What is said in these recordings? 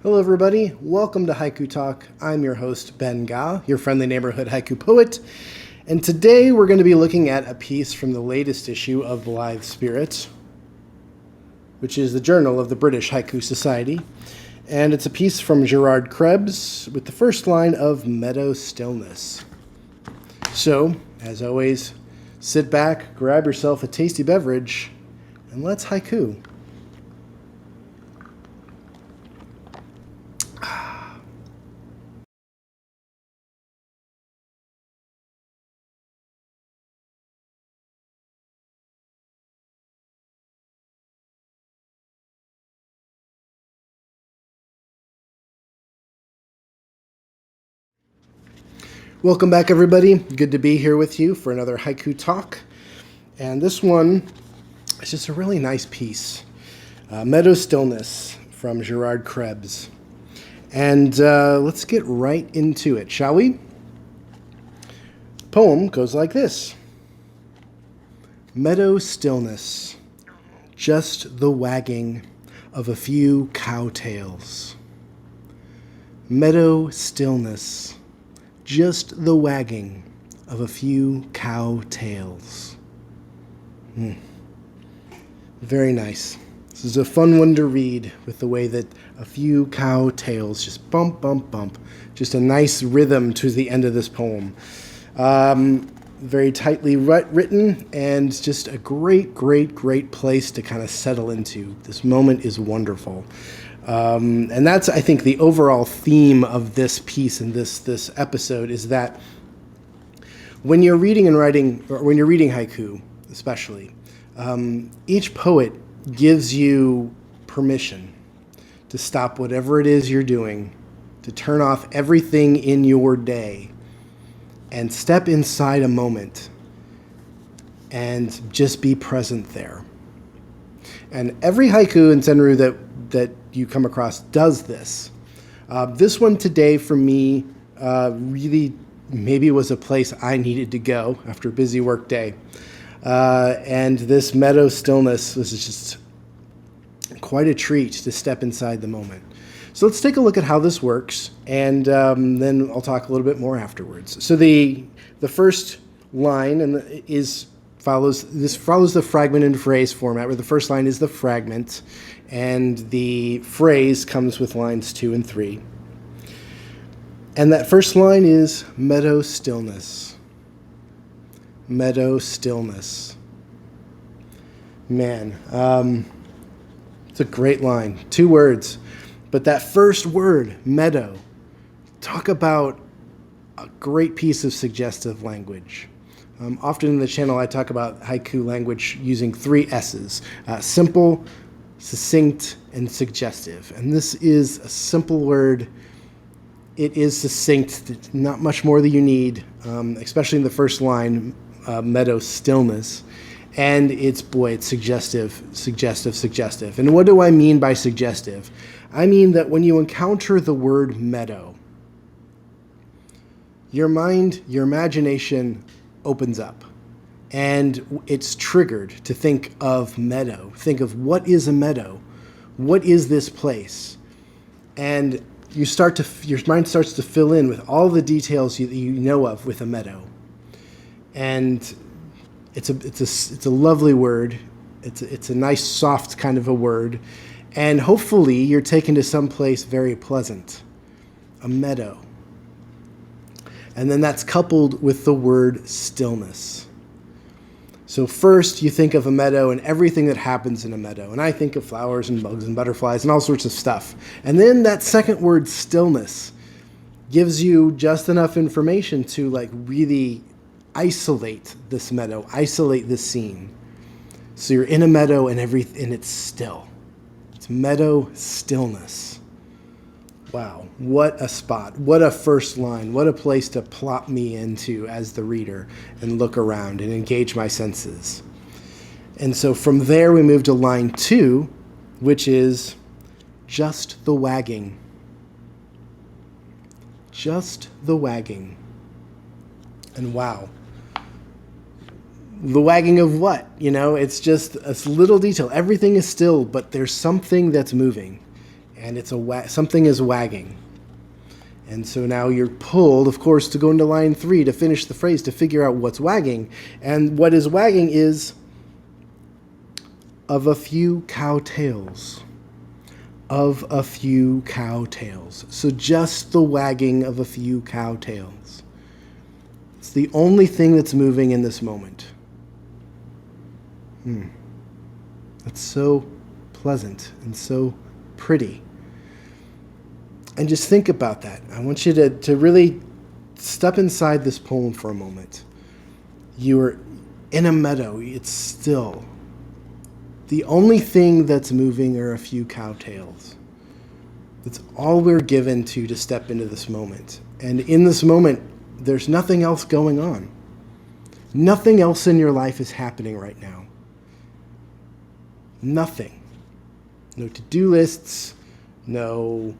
Hello everybody, welcome to Haiku Talk. I'm your host Ben Ga, your friendly neighborhood haiku poet, and today we're going to be looking at a piece from the latest issue of Blithe Spirit, which is the journal of the British Haiku Society, and it's a piece from Gérard Krebs with the first line of Meadow, Stillness. So, as always, sit back, grab yourself a tasty beverage, and let's haiku. Welcome back, everybody. Good to be here with you for another Haiku Talk. And this one is just a really nice piece. Meadow, Stillness from Gérard Krebs. And let's get right into it, shall we? The poem goes like this. Meadow, stillness, just the wagging of a few cowtails. Meadow, stillness, just the wagging of a few cow tails. Very nice. This is a fun one to read with the way that a few cow tails just bump, bump, bump. Just a nice rhythm to the end of this poem. Very tightly written and just a great, great, great place to kind of settle into. This moment is wonderful. And that's, I think, the overall theme of this piece and this episode is that when you're reading and writing, or when you're reading haiku, especially, each poet gives you permission to stop whatever it is you're doing, to turn off everything in your day, and step inside a moment and just be present there. And every haiku in Senryu that you come across does this. This one today for me really maybe was a place I needed to go after a busy work day. And this meadow stillness was just quite a treat to step inside the moment. So let's take a look at how this works, and then I'll talk a little bit more afterwards. So the first line follows the fragment and phrase format, where the first line is the fragment, and the phrase comes with lines 2 and 3. And that first line is meadow stillness. Meadow stillness. Man, it's a great line. 2 words. But that first word, meadow, talk about a great piece of suggestive language. Often in the channel, I talk about haiku language using 3 S's. Simple, succinct, and suggestive. And this is a simple word. It is succinct, not much more that you need, especially in the first line, meadow stillness. And it's suggestive, suggestive, suggestive. And what do I mean by suggestive? I mean that when you encounter the word meadow, your mind, your imagination opens up. And it's triggered to think of meadow. Think of what is a meadow? What is this place? And your mind starts to fill in with all the details you know of with a meadow. And it's a lovely word. It's a nice, soft kind of a word. And hopefully you're taken to some place very pleasant. A meadow. And then that's coupled with the word stillness. So first you think of a meadow and everything that happens in a meadow. And I think of flowers and bugs and butterflies and all sorts of stuff. And then that second word, stillness, gives you just enough information to really isolate this meadow, isolate this scene. So you're in a meadow and it's still. It's meadow stillness. Wow, what a spot, what a first line, what a place to plop me into as the reader and look around and engage my senses. And so from there we move to line 2, which is just the wagging. Just the wagging. And wow. The wagging of what? It's just a little detail. Everything is still, but there's something that's moving. and something is wagging. And so now you're pulled, of course, to go into line 3 to finish the phrase, to figure out what's wagging. And what is wagging is of a few cow tails. Of a few cow tails. So just the wagging of a few cow tails. It's the only thing that's moving in this moment. That's so pleasant and so pretty. And just think about that. I want you to really step inside this poem for a moment. You are in a meadow. It's still. The only thing that's moving are a few cow tails. That's all we're given to step into this moment. And in this moment, there's nothing else going on. Nothing else in your life is happening right now. Nothing. No to-do lists, no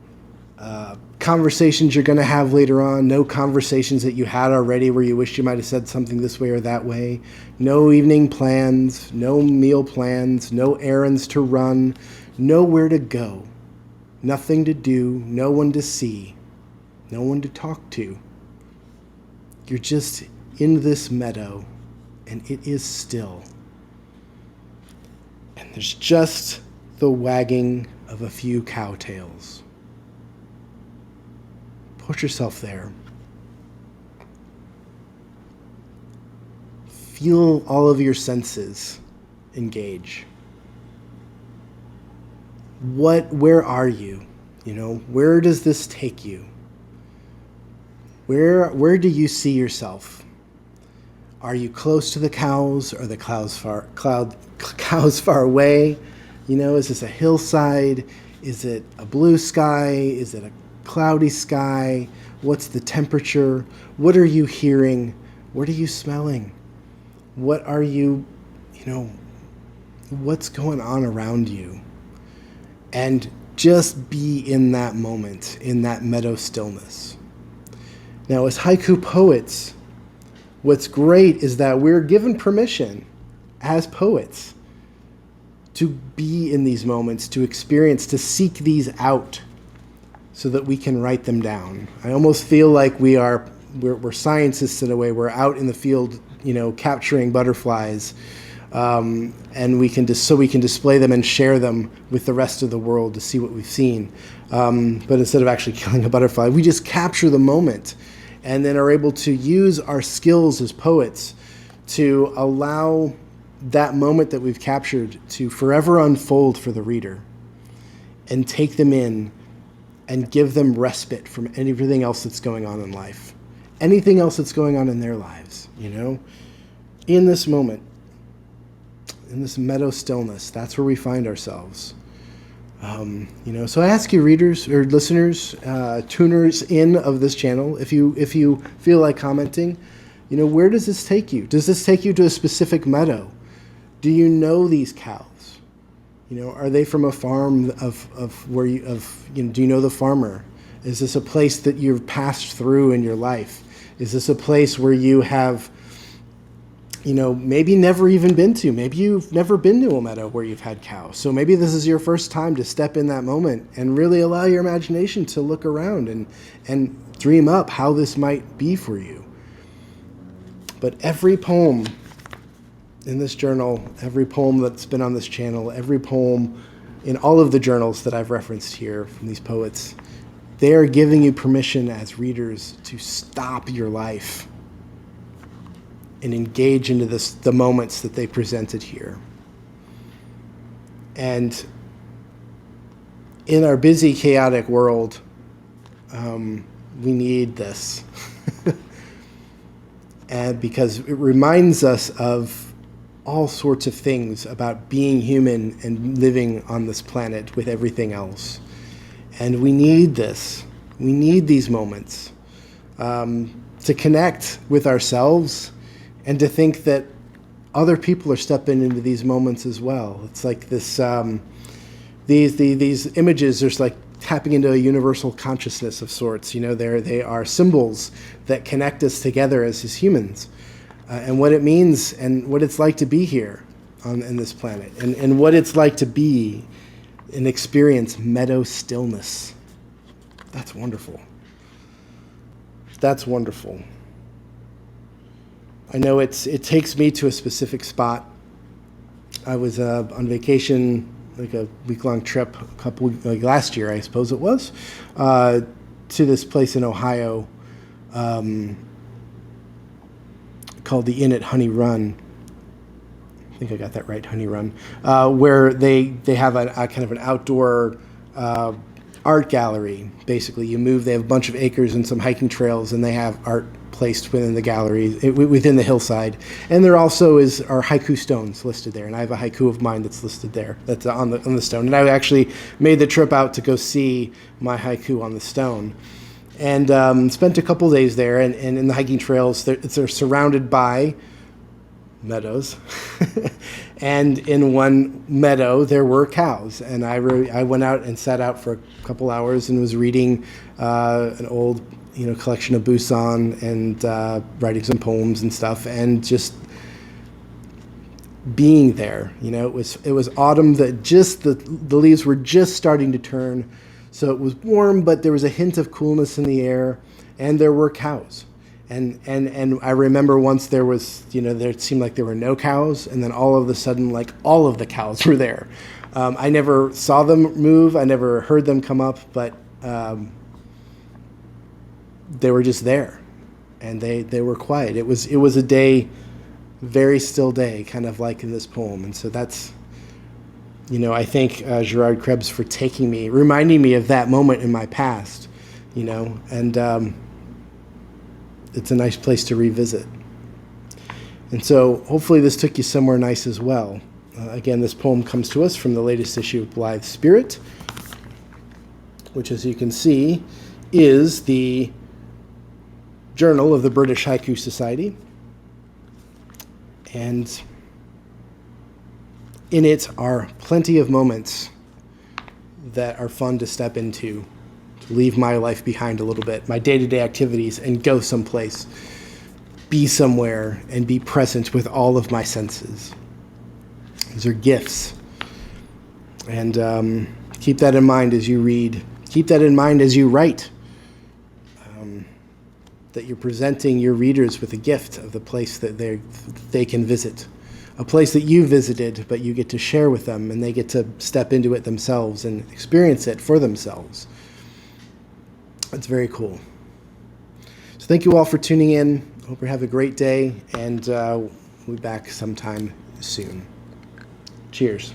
conversations you're going to have later on, no conversations that you had already where you wish you might have said something this way or that way, no evening plans, no meal plans, no errands to run, nowhere to go, nothing to do, no one to see, no one to talk to. You're just in this meadow, and it is still. And there's just the wagging of a few cow tails. Put yourself there. Feel all of your senses engage. Where are you? Where does this take you? Where do you see yourself? Are you close to the cows? Are the cows far away? Is this a hillside? Is it a blue sky? Is it a cloudy sky? What's the temperature? What are you hearing? What are you smelling? What are you, what's going on around you? And just be in that moment, in that meadow stillness. Now, as haiku poets, what's great is that we're given permission as poets to be in these moments, to experience, to seek these out so that we can write them down. I almost feel like we're scientists in a way. We're out in the field, capturing butterflies, and we can display them and share them with the rest of the world to see what we've seen. But instead of actually killing a butterfly, we just capture the moment and then are able to use our skills as poets to allow that moment that we've captured to forever unfold for the reader and take them in and give them respite from everything else that's going on in life, anything else that's going on in their lives, in this moment, in this meadow stillness. That's where we find ourselves. So I ask you, readers or listeners, tuners in of this channel, if you feel like commenting, where does this take you? Does this take you to a specific meadow? Do you know these cows? Are they from a farm do you know the farmer? Is this a place that you've passed through in your life? Is this a place where you have, maybe never even been to? Maybe you've never been to a meadow where you've had cows. So maybe this is your first time to step in that moment and really allow your imagination to look around and dream up how this might be for you. But every poem in this journal, every poem that's been on this channel, every poem in all of the journals that I've referenced here from these poets, they are giving you permission as readers to stop your life and engage into the moments that they presented here. And in our busy, chaotic world, we need this. And because it reminds us of all sorts of things about being human and living on this planet with everything else. And we need this. We need these moments to connect with ourselves and to think that other people are stepping into these moments as well. It's like this, these images are like tapping into a universal consciousness of sorts. They are symbols that connect us together as humans. And what it means and what it's like to be here in this planet and what it's like to be and experience meadow stillness. That's wonderful. That's wonderful. I know it takes me to a specific spot. I was on vacation, like a week-long trip, like last year, I suppose it was, to this place in Ohio called the Inn at Honey Run. I think I got that right, Honey Run, where they have a kind of an outdoor art gallery. Basically, they have a bunch of acres and some hiking trails, and they have art placed within the gallery, within the hillside. And there also are haiku stones listed there, and I have a haiku of mine that's listed there, that's on the stone. And I actually made the trip out to go see my haiku on the stone. And spent a couple days there, and in the hiking trails, they're surrounded by meadows. And in one meadow there were cows, and I went out and sat out for a couple hours and was reading an old collection of Busan and writing some poems and stuff, and just being there. It was autumn, that just the leaves were just starting to turn, so it was warm, but there was a hint of coolness in the air, and there were cows. And I remember once there was, there seemed like there were no cows, and then all of a sudden, like, all of the cows were there. I never saw them move, I never heard them come up, but they were just there, and they were quiet. It was a day, very still day, kind of like in this poem. And so that's, I thank Gérard Krebs for reminding me of that moment in my past, and it's a nice place to revisit. And so hopefully this took you somewhere nice as well. Again, this poem comes to us from the latest issue of Blithe Spirit, which, as you can see, is the Journal of the British Haiku Society. And in it are plenty of moments that are fun to step into, to leave my life behind a little bit, my day-to-day activities, and go someplace, be somewhere, and be present with all of my senses. These are gifts. And keep that in mind as you read. Keep that in mind as you write. That you're presenting your readers with a gift of the place that they can visit. A place that you visited, but you get to share with them, and they get to step into it themselves and experience it for themselves. That's very cool. So thank you all for tuning in. Hope you have a great day, and we'll be back sometime soon. Cheers.